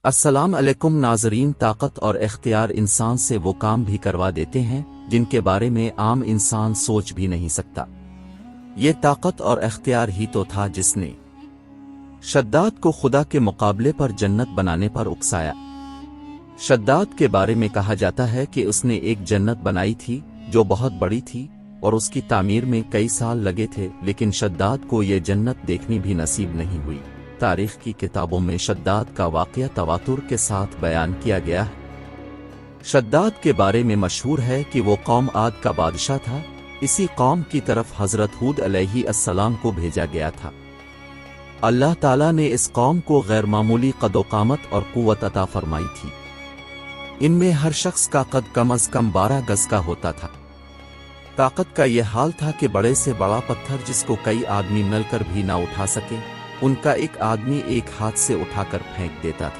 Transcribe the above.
السلام علیکم ناظرین، طاقت اور اختیار انسان سے وہ کام بھی کروا دیتے ہیں جن کے بارے میں عام انسان سوچ بھی نہیں سکتا۔ یہ طاقت اور اختیار ہی تو تھا جس نے شداد کو خدا کے مقابلے پر جنت بنانے پر اکسایا۔ شداد کے بارے میں کہا جاتا ہے کہ اس نے ایک جنت بنائی تھی جو بہت بڑی تھی اور اس کی تعمیر میں کئی سال لگے تھے، لیکن شداد کو یہ جنت دیکھنی بھی نصیب نہیں ہوئی۔ تاریخ کی کتابوں میں شداد کا واقعہ تواتر کے ساتھ بیان کیا گیا ہے۔ شداد کے بارے میں مشہور ہے کہ وہ قوم عاد کا بادشاہ تھا۔ اسی قوم کی طرف حضرت ہود علیہ السلام کو بھیجا گیا تھا۔ اللہ تعالیٰ نے اس قوم کو غیر معمولی قد و قامت اور قوت عطا فرمائی تھی۔ ان میں ہر شخص کا قد کم از کم 12 گز کا ہوتا تھا۔ طاقت کا یہ حال تھا کہ بڑے سے بڑا پتھر جس کو کئی آدمی مل کر بھی نہ اٹھا سکے، ان کا ایک آدمی ایک ہاتھ سے اٹھا کر پھینک دیتا تھا۔